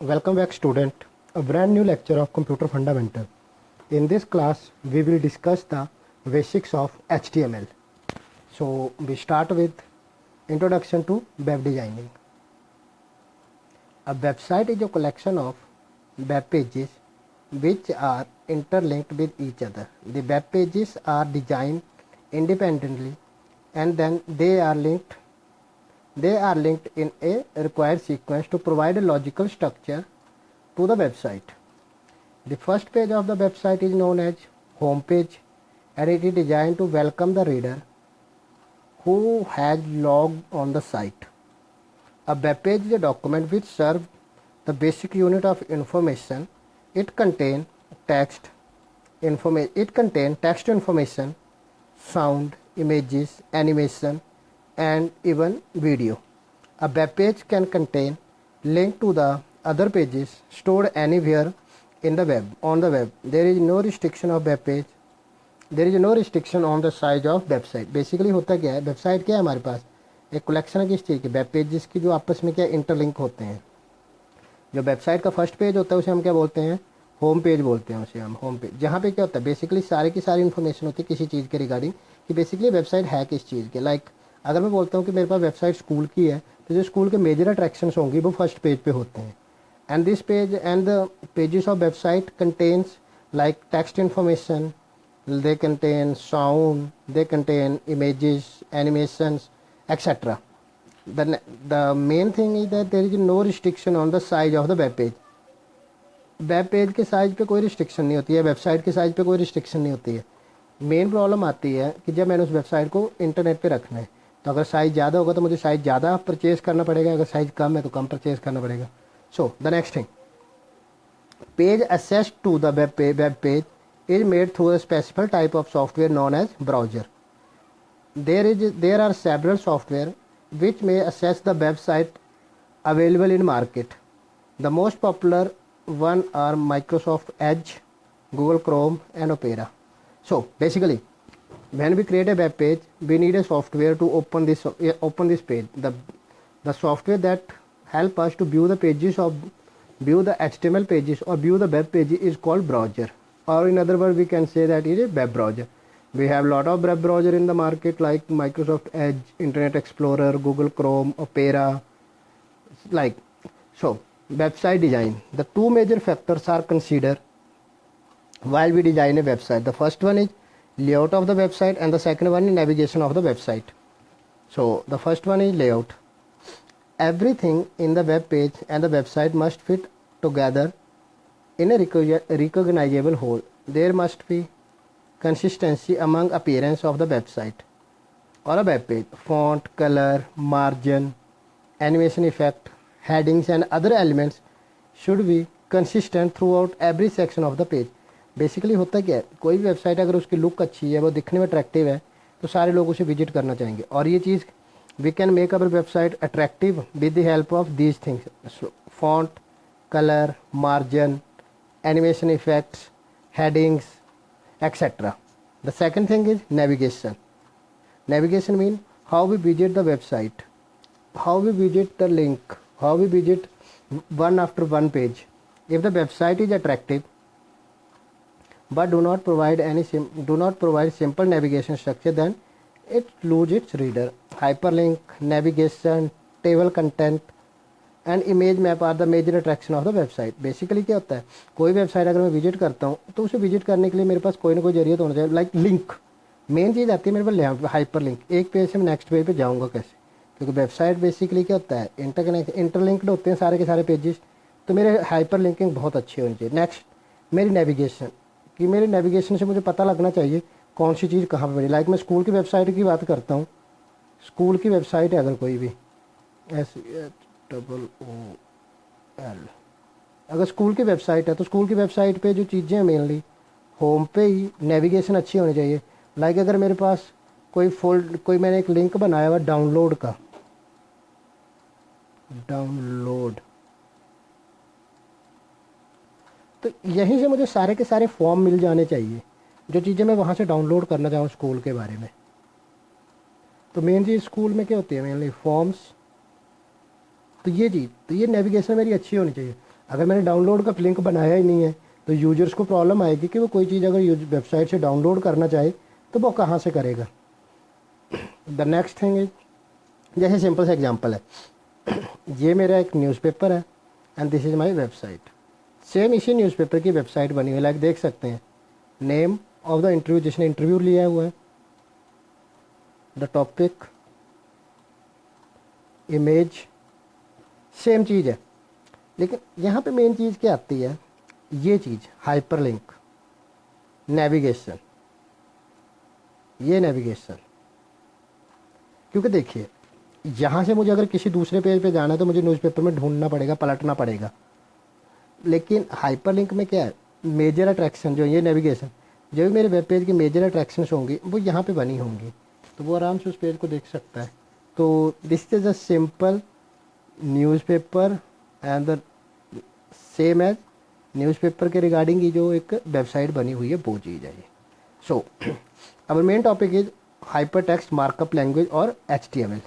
Welcome back student, a brand new lecture of Computer Fundamental. In this class, we will discuss the basics of HTML. So we start with introduction to web designing. A website is a collection of web pages which are interlinked with each other. The web pages are designed independently and then they are linked in a required sequence to provide a logical structure to the website. The first page of the website is known as home page and it is designed to welcome the reader who has logged on the site. A web page is a document which serves the basic unit of information. It contains text information, sound, images, animation, and even video. A web page can contain link to the other pages stored anywhere in the web. On the web, there is no restriction of web page. There is no restriction on the size of website. Basically होता क्या है, website क्या है हमारे पास, एक collection है किस चीज़ की, वेब पेजेस की, जो आपस में क्या इंटरलिंक होते हैं. जो वेबसाइट का फर्स्ट पेज होता है उसे हम क्या बोलते हैं, होम पेज बोलते हैं. उसे हम होम पेज, जहाँ पे क्या होता है बेसिकली सारी की सारी इन्फॉर्मेशन होती है किसी चीज़ के रिगार्डिंग कि बेसिकली वेबसाइट है किस चीज़ के. लाइक अगर मैं बोलता हूँ कि मेरे पास वेबसाइट स्कूल की है तो जो स्कूल के मेजर अट्रैक्शंस होंगी वो फर्स्ट पेज पे होते हैं. And this page and the pages of website contains like text information, they contain sound, they contain images, animations, etc. The main thing is that there is no restriction on the size of the web page. Web page के size पे कोई restriction नहीं होती है, website के size पे कोई restriction नहीं होती है. मेन प्रॉब्लम आती है कि जब मैंने उस वेबसाइट को इंटरनेट पे रखना है तो अगर साइज़ ज़्यादा होगा तो मुझे साइज़ ज़्यादा परचेज़ करना पड़ेगा, अगर साइज़ कम है तो कम परचेज़ करना पड़ेगा. So the next thing, page access to the web page is made through a special type of software known as browser. There are several software which may access the website available in market. The most popular one are Microsoft Edge, Google Chrome, and Opera. So basically, when we create a web page, we need a software to open this page. The software that help us to view the HTML pages or view the web pages is called browser. Or in other words, we can say that it is a web browser. We have a lot of web browser in the market like Microsoft Edge, Internet Explorer, Google Chrome, Opera. Like so, website design. The two major factors are considered while we design a website. The first one is layout of the website and the second one is navigation of the website. So the first one is layout. Everything in the web page and the website must fit together in a recognizable whole. There must be consistency among appearance of the website or a web page. Font, color, margin, animation effect, headings and other elements should be consistent throughout every section of the page. Basically होता क्या है, कोई भी website अगर उसकी look अच्छी है, वो दिखने में अट्रैक्टिव है तो सारे लोग उसे विजिट करना चाहेंगे. और ये चीज़ we can make our website attractive with the help of these things: font, colour, margin, animation effects, headings, etc. The second thing is navigation. Navigation means how we visit the website, how we visit the link, how we visit one after one page. If the website is attractive but do not provide simple navigation structure, then it loses its reader. Hyperlink, navigation, table content and image map are the major attraction of the website. Basically क्या होता है, कोई website अगर मैं visit करता हूँ तो उसे विजिट करने के लिए मेरे पास कोई ना कोई जरिया तो होना चाहिए. लाइक लिंक, मेन चीज़ आती है मेरे पास हाइपर लिंक. एक पेज से मैं नेक्स्ट पेज पे जाऊँगा कैसे, क्योंकि वेबसाइट बेसिकली क्या होता है, इंटरलिंक्ड होते हैं सारे के सारे पेजेस, तो मेरे हाइपर लिंकिंग बहुत अच्छी होनी चाहिए. नेक्स्ट मेरी नेविगेशन, कि मेरे नेविगेशन से मुझे पता लगना चाहिए कौन सी चीज़ कहाँ पर बनी. लाइक मैं स्कूल की वेबसाइट की बात करता हूँ, स्कूल की वेबसाइट है अगर कोई भी SCHOOL, अगर स्कूल की वेबसाइट है तो स्कूल की वेबसाइट पे जो चीज़ें हैं मेनली होम पे ही नेविगेशन अच्छी होनी चाहिए. लाइक अगर मेरे पास कोई मैंने एक लिंक बनाया हुआ डाउनलोड का, तो यहीं से मुझे सारे के सारे फॉर्म मिल जाने चाहिए जो चीज़ें मैं वहाँ से डाउनलोड करना चाहूँ स्कूल के बारे में. तो मेन चीज़ स्कूल में क्या होती है, मेनली फॉर्म्स. तो ये चीज़, तो ये नेविगेशन मेरी अच्छी होनी चाहिए. अगर मैंने डाउनलोड का लिंक बनाया ही नहीं है तो यूजर्स को प्रॉब्लम आएगी कि वो कोई चीज़ अगर वेबसाइट से डाउनलोड करना चाहे तो वो कहाँ से करेगा। द नेक्स्ट थिंग इज, जैसे सिंपल सा एग्जांपल है, ये मेरा एक न्यूज़पेपर है and this is my website. Same इसी न्यूज़पेपर की वेबसाइट बनी हुई है, लाइक देख सकते हैं नेम ऑफ द इंटरव्यू, जिसने इंटरव्यू लिया हुआ है, द टॉपिक, इमेज, सेम चीज़ है। लेकिन यहाँ पे मेन चीज़ क्या आती है, ये चीज़ हाइपरलिंक, नेविगेशन, ये नेविगेशन। क्योंकि देखिए यहाँ से मुझे अगर किसी दूसरे पेज पे जाना है तो मुझे न्यूज़पेपर में ढूंढना पड़ेगा, पलटना पड़ेगा। लेकिन हाइपरलिंक में क्या है, मेजर अट्रैक्शन जो ये नेविगेशन, जो भी मेरे वेब पेज की मेजर अट्रैक्शंस होंगी वो यहाँ पे बनी होंगी, तो वो आराम से उस पेज को देख सकता है। तो this is a simple newspaper and the same as newspaper के रिगार्डिंग ये जो एक वेबसाइट बनी हुई है वो चीज़ है ये। So our main topic is hypertext markup language और HTML।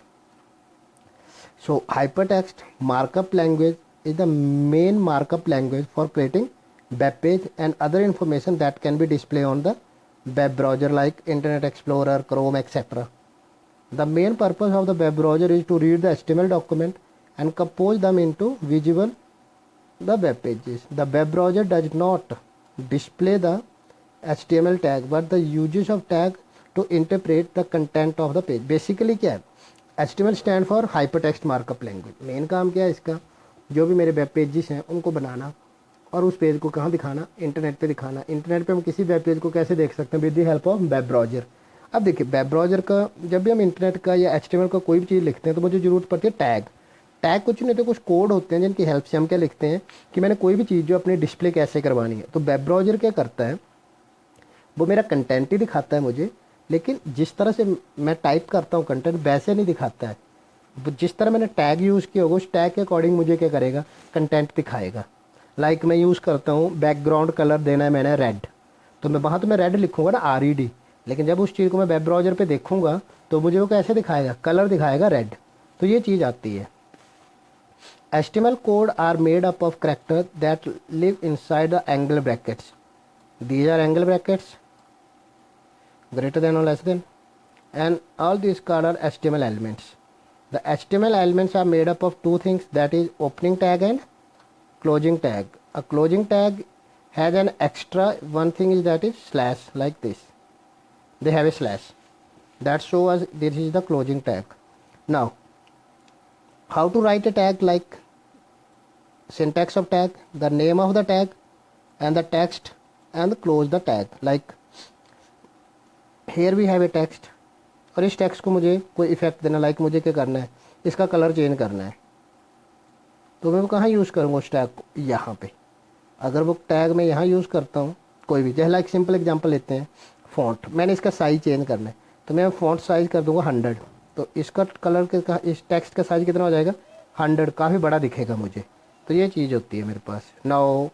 So hypertext markup language is the main markup language for creating web page and other information that can be displayed on the web browser like Internet Explorer, Chrome, etc. The main purpose of the web browser is to read the HTML document and compose them into visible the web pages. The web browser does not display the HTML tag but the uses of tag to interpret the content of the page. Basically क्या है, HTML stand for hypertext markup language. Main काम क्या है इसका, जो भी मेरे web pages हैं उनको बनाना और उस पेज को कहाँ दिखाना, इंटरनेट पे दिखाना। इंटरनेट पे हम किसी वेब पेज को कैसे देख सकते हैं, with the help of web browser. अब देखिए वेब ब्राउज़र का जब भी हम इंटरनेट का या HTML का कोई भी चीज़ लिखते हैं तो मुझे ज़रूरत पड़ती है टैग। टैग कुछ नहीं तो कुछ कोड होते हैं जिनकी हेल्प से हम क्या लिखते हैं कि मैंने कोई भी चीज़ जो अपनी डिस्प्ले कैसे करवानी है। तो वेब ब्राउज़र क्या करता है, वो मेरा कंटेंट ही दिखाता है मुझे, लेकिन जिस तरह से मैं टाइप करता हूँ कंटेंट वैसे नहीं दिखाता है। जिस तरह मैंने टैग यूज़ किया होगा उस टैग के अकॉर्डिंग मुझे क्या करेगा, कंटेंट दिखाएगा। लाइक मैं यूज़ करता हूँ बैकग्राउंड कलर देना है मैंने रेड, तो मैं वहाँ तो मैं रेड लिखूँगा ना, RED। लेकिन जब उस चीज़ को मैं वेब ब्राउज़र पे देखूँगा तो मुझे वो कैसे दिखाएगा, कलर दिखाएगा रेड। तो ये चीज़ आती है। HTML code are made up of character that live inside the angle brackets. These are angle brackets greater than or less than, and all these called are HTML elements. The HTML elements are made up of two things, that is opening tag and closing tag. A closing tag has an extra one thing is that is slash, like this. They have a slash that shows us this is the closing tag. Now how to write a tag, like syntax of tag, the name of the tag and the text and close the tag. Like here we have a text, और इस text को मुझे कोई effect देना, like मुझे क्या करना है, इसका कलर चेंज करना है, तो मैं वो कहाँ यूज़ करूँगा उस टैग को, यहाँ पे। अगर वो टैग मैं यहाँ यूज़ करता हूँ कोई भी, जैसे लाइक सिंपल एग्जांपल लेते हैं, फ़ॉन्ट, मैंने इसका साइज़ चेंज करना है तो मैं फ़ॉन्ट साइज़ कर दूँगा 100, तो इसका कलर का इस टेक्स्ट का साइज़ कितना हो जाएगा 100, काफ़ी बड़ा दिखेगा मुझे। तो ये चीज़ होती है मेरे पास। Now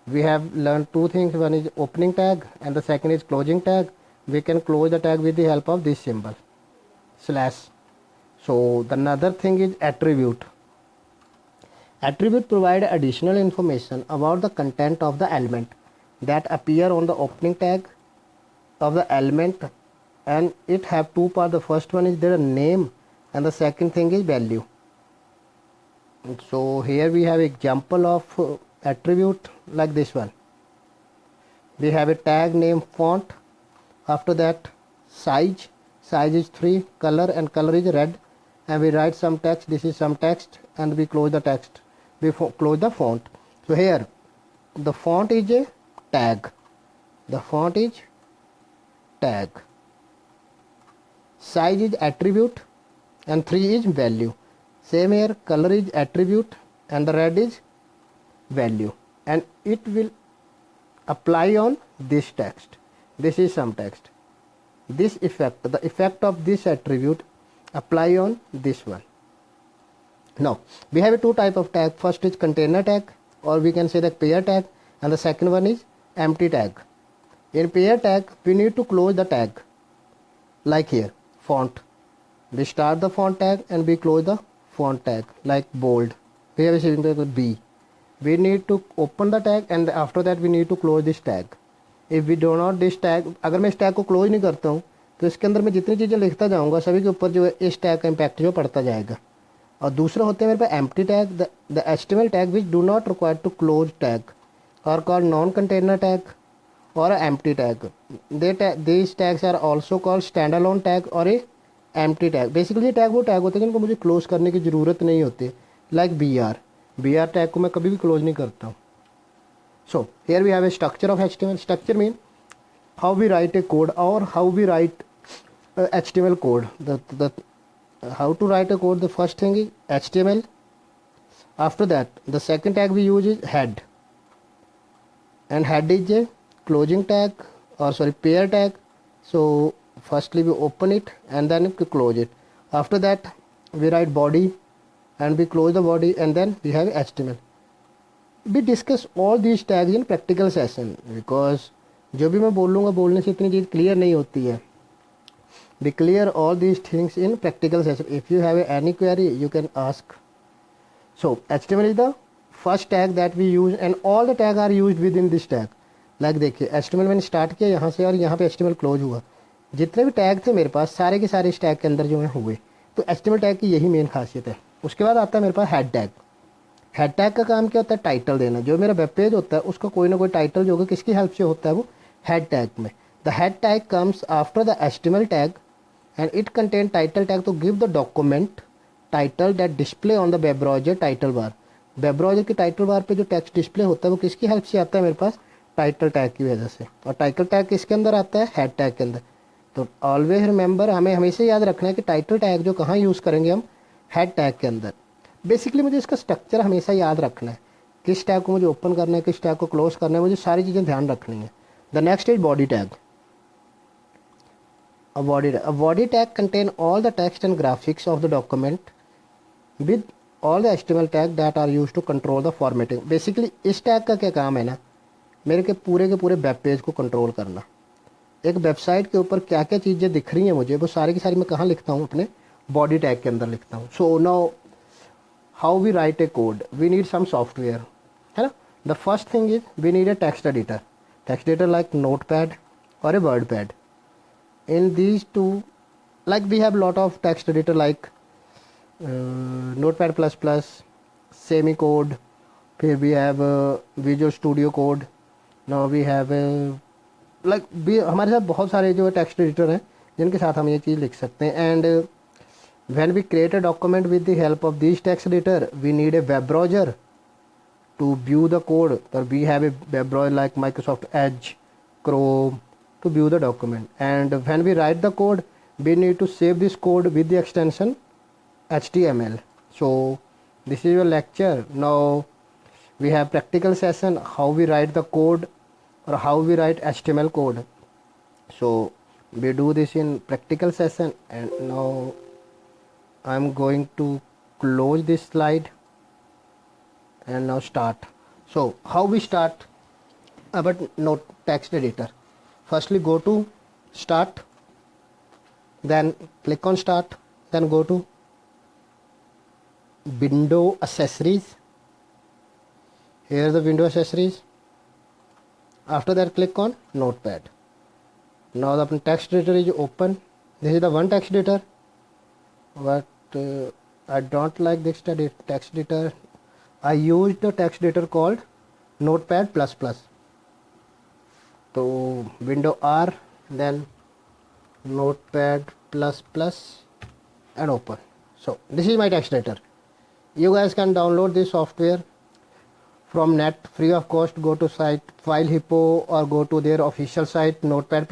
we have learn two things, one is opening tag and the second is closing tag. We can close the tag with the help of this symbol slash. So the another thing is attribute. Attribute provide additional information about the content of the element that appear on the opening tag of the element, and it have two parts. The first one is their name and the second thing is value. So here we have example of attribute like this one. We have a tag name font. After that size is 3, color and color is red, and we write some text, this is some text, and we close the text, we close the font. So here the font is a tag, the font is tag, size is attribute and 3 is value. Same here, color is attribute and the red is value, and it will apply on this text. This is some text. This effect, the effect of this attribute apply on this one. Now we have two type of tag. First is container tag, or we can say the pair tag, and the second one is empty tag. In pair tag we need to close the tag, like here font, we start the font tag and we close the font tag, like bold, we have a symbol B. we need to open the tag and after that we need to close this tag. If we do not this tag, अगर मैं इस tag को close नहीं करता हूँ तो इसके अंदर मैं जितनी चीज़ें लिखता जाऊँगा सभी के ऊपर जो है इस टैग का इम्पैक्ट जो पड़ता जाएगा. और दूसरा होते हैं मेरे पास empty tag, the HTML tag which do not require to close tag और कॉल्ड नॉन कंटेनर टैग और empty tag. These tags are also called stand alone tag और ए एम्प्टी टैग. बेसिकली ये टैग वो tag होते हैं जिनको मुझे close करने की ज़रूरत नहीं होती. लाइक बी आर टैग को मैं कभी भी क्लोज नहीं करता हूँ. So here we have a structure of HTML. Structure mean how we write a code or how we write HTML code. The how to write a code, the first thing is HTML. After that the second tag we use is head, and head is a closing tag or sorry pair tag. So firstly we open it and then we close it. After that we write body and we close the body and then we have HTML. We discuss all these tags in practical session because जो भी मैं बोलूँगा बोलने से इतनी चीज़ clear नहीं होती है. We clear all these things in practical session. If you have any query you can ask. So HTML is the first tag that we use and all the tag are used within this tag. Like देखिए HTML मैंने start किया यहाँ से और यहाँ पे HTML close हुआ. जितने भी टैग थे मेरे पास सारे के सारे इस टैग के अंदर जो है हुए. तो HTML टैग की यही मेन खासियत है. उसके बाद आता है मेरे पास हेड टैग. हेड टैग का काम क्या होता है? टाइटल देना. जो मेरा वेब पेज होता है उसका कोई ना कोई टाइटल जो होगा किसकी हेल्प से होता है वो हेड टैग में. The head tag comes after the HTML tag and it contain title tag to give the document title that display on the web browser title bar. Web browser की title bar पे जो text display होता है वो किसकी help से आता है? मेरे पास टाइटल टैग की वजह से. और टाइटल टैग किसके अंदर आता है? हेड टैग के अंदर. तो ऑलवेज रिमेंबर, हमें हमेशा याद रखना है कि टाइटल टैग जो कहाँ यूज़ करेंगे हम? हेड टैग के अंदर. बेसिकली मुझे इसका स्ट्रक्चर हमेशा याद रखना है. किस टैग को मुझे ओपन करना है, किस टैग को क्लोज करना है, मुझे सारी चीज़ें ध्यान रखनी है. The next is body tag. A body tag contain all the text and graphics of the document with all the HTML tag that are used to control the formatting. Basically इस tag का क्या काम है ना, मेरे के पूरे web page को कंट्रोल करना. एक वेबसाइट के ऊपर क्या क्या चीज़ें दिख रही हैं मुझे वो सारी की सारी मैं कहाँ लिखता हूँ? अपने बॉडी टैग के अंदर लिखता हूँ. So now how we write a code, we need some software, है ना. The first thing is we need a text editor like notepad और a WordPad. In these two, like we have lot of text editor like Notepad++, Semicode, फिर we have Visual Studio Code. Now we have like भी हमारे साथ बहुत सारे जो text editor हैं जिनके साथ हम ये चीज़ लिख सकते हैं. And when we create a document with the help of these text editor, we need a web browser to view the code. So we have a web browser like Microsoft Edge, Chrome to view the document. And when we write the code, we need to save this code with the extension HTML. So this is your lecture. Now we have practical session how we write the code or how we write HTML code. So we do this in practical session. And now I'm going to close this slide and now start. So how we start about note text editor? Firstly go to start, then click on start, then go to window accessories. Here is the window accessories. After that click on notepad. Now the text editor is open. This is the one text editor, but I don't like this text editor. I used the text editor called Notepad++. तो window R, then Notepad++ and open. So this is my text editor. You guys can download this software from net free of cost. Go to site FileHippo or go to their official site Notepad++,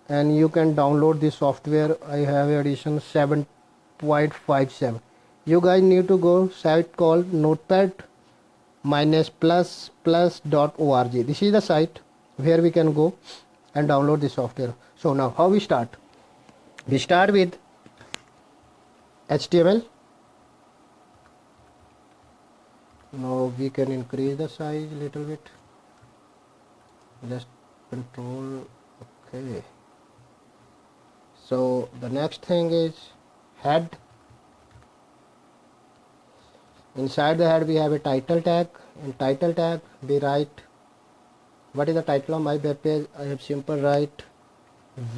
and you can download this software. I have edition 7.57. You guys need to go site called Notepad-++.org. This is the site where we can go and download the software. So now how we start? We start with HTML. Now we can increase the size a little bit. Just control. Okay. So the next thing is head. Inside the head we have a title tag. In title tag we write what is the title of my web page. I have simple write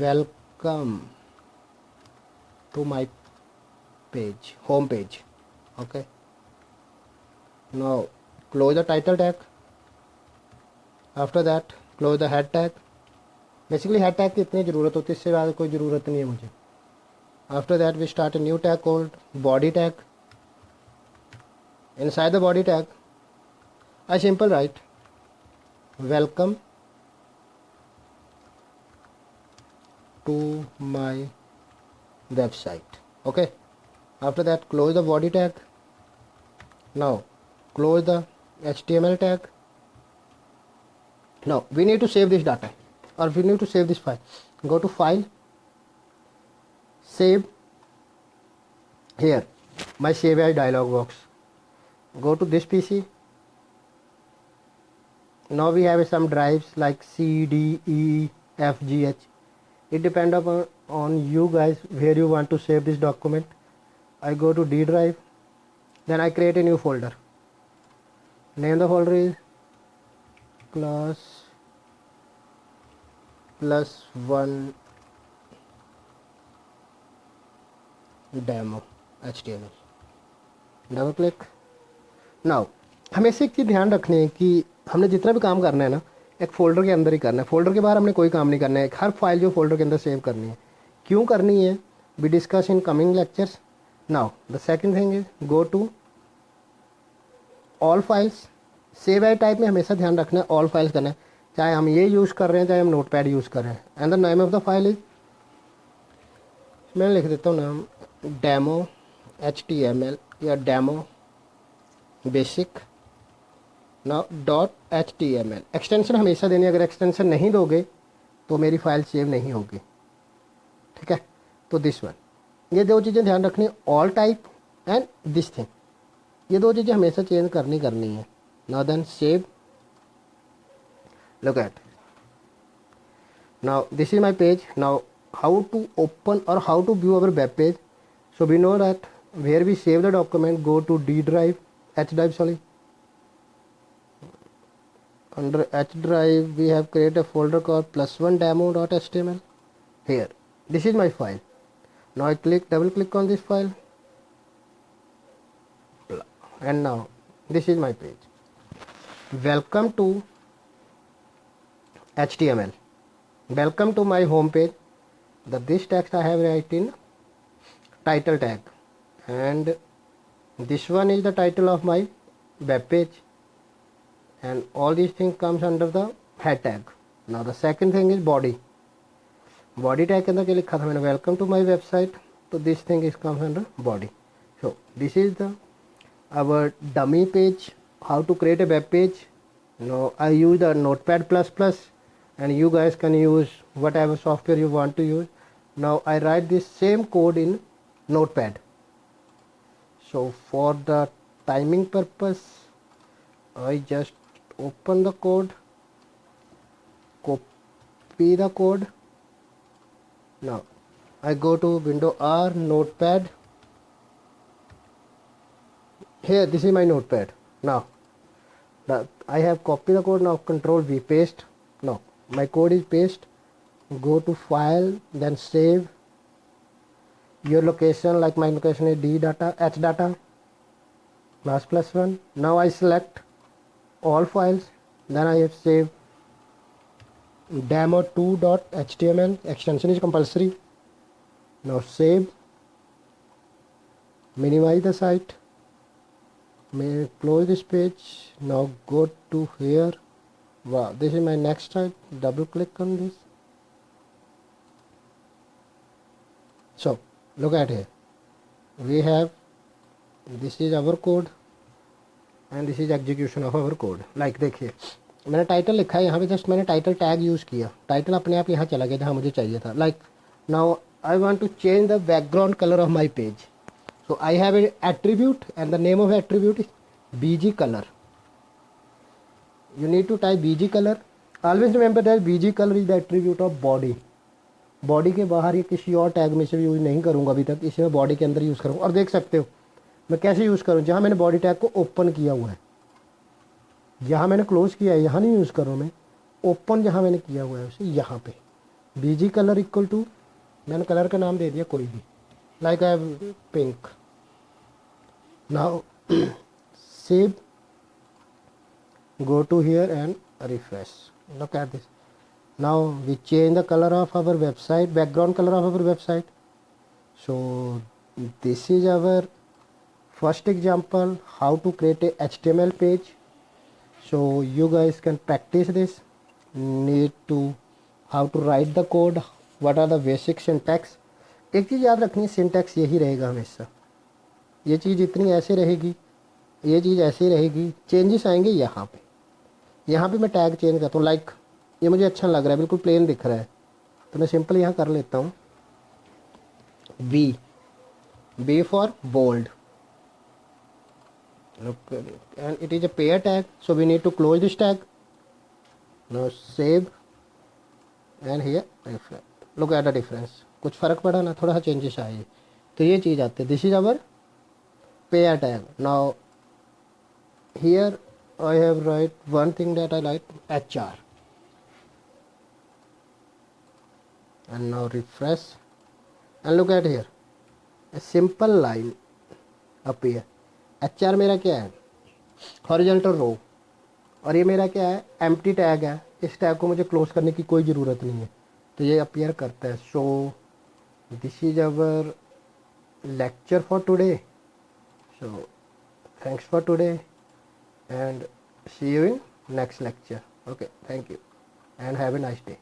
welcome to my page, home page. Okay, now close the title tag. After that close the head tag. Basically head tag की इतनी ज़रूरत होती है, इससे ज़्यादा कोई ज़रूरत नहीं है मुझे. After that we start a new tag called body tag. Inside the body tag I simple write welcome to my website. Okay, after that close the body tag. Now close the HTML tag. Now we need to save this data, or we need to save this file. Go to file, save. Here my save as dialog box. Go to this PC. Now we have some drives like C, D, E, F, G, H. It depends upon on you guys where you want to save this document. I go to D drive, then I create a new folder. Name the folder is class +1 demo HTML. Double click. Now हमें एक चीज़ ध्यान रखनी है कि हमने जितना भी काम करना है ना, एक फ़ोल्डर के अंदर ही करना है. फ़ोल्डर के बाहर हमने कोई काम नहीं करना है. हर फाइल जो फोल्डर के अंदर सेव करनी है. क्यों करनी है, we discuss in coming lectures. Now the second thing is go to all files. Save as type में हमेशा ध्यान रखना है ऑल फाइल्स करना है, चाहे हम ये यूज़ कर रहे हैं चाहे हम नोटपैड यूज़ कर रहे हैं. And the name of the file is, मैं लिख देता हूँ नाम डेमो HTML या डेमो बेसिक ना .html. एक्सटेंशन हमेशा देनी है, अगर एक्सटेंशन नहीं दोगे तो मेरी फाइल सेव नहीं होगी. ठीक है, तो दिस वन, ये दो चीज़ें ध्यान रखनी, all type and this thing. ये दो चीज़ें हमेशा चेंज करनी है. Now then save. Look at now, this is my page. Now how to open or how to view our web page? So we know that where we save the document, go to D drive, H drive, sorry. Under H drive we have created a folder called +1 demo.html. Here this is my file. Now I double click on this file, and now this is my page. Welcome to HTML. Welcome to my home page. This text I have written title tag, and this one is the title of my web page, and all these things comes under the head tag. Now the second thing is body. Body tag के अंदर क्या लिखा था मैंने, welcome to my website, तो this thing is comes under body. So this is the our dummy page. How to create a web page. Now I use the Notepad++, and you guys can use whatever software you want to use. Now I write this same code in Notepad. So for the timing purpose I just open the code, copy the code. Now I go to window R, Notepad. Here this is my Notepad. Now I have copied the code. Now Control V, paste. Now my code is paste. Go to file, then save. Your location, like my location is D data, H data, class +1. Now I select all files, then I have saved demo2.html. extension is compulsory. Now save, minimize the site, may close this page. Now go to here. Wow, this is my next site. Double click on this. So look at here, we have, this is our code and this is execution of our code. Like देखिए मैंने title लिखा है यहाँ पे, just मैंने title tag use किया, title अपने आप यहाँ चला गया जहाँ मुझे चाहिए था. Like now I want to change the background colour of my page. So I have a attribute and the name of attribute is BG color. You need to type BG color. Always remember that BG color is the attribute of body. Body के बाहर ये किसी और tag में से use नहीं करूँगा अभी तक, इसे मैं बॉडी के अंदर यूज़ करूँगा. और देख सकते हो मैं कैसे यूज़ करूँ, जहाँ मैंने बॉडी टैग को ओपन किया हुआ है, यहाँ मैंने क्लोज किया है, यहाँ नहीं यूज़ करूँ मैं, ओपन जहाँ मैंने किया हुआ है उसे यहाँ पे बीजी कलर इक्वल टू, मैंने कलर का नाम दे दिया कोई भी, like I have pink. Now save, go to here and refresh. Look at this. Now we change the color of our website, background color of our website. So this is our first example how to create a HTML page. So you guys can practice this. Need to how to write the code, what are the basic syntax. एक चीज़ याद रखनी है, syntax यही रहेगा हमेशा, ये चीज़ इतनी ऐसे रहेगी, ये चीज़ ऐसे रहेगी, चेंजेस आएंगे यहाँ पे. यहाँ पे मैं टैग चेंज करता हूँ, लाइक ये मुझे अच्छा लग रहा है, बिल्कुल प्लेन दिख रहा है, तो मैं सिंपल यहाँ कर लेता हूँ B for bold, and it is a pair tag, so we need to close this tag. Now save and here refresh. Look at the difference, कुछ फ़र्क पड़ा ना, थोड़ा सा चेंजेस आए, तो ये चीज़ आती है. This is our pair tag. Now here I have write one thing that I like, HR, and now refresh and look at here, a simple line appear. HR मेरा क्या है, horizontal row, और ये मेरा क्या है, empty tag है. इस टैग को मुझे क्लोज करने की कोई ज़रूरत नहीं है, तो ये अपीयर करता है. So this is our lecture for today. So thanks for today and see you in next lecture. Okay, thank you and have a nice day.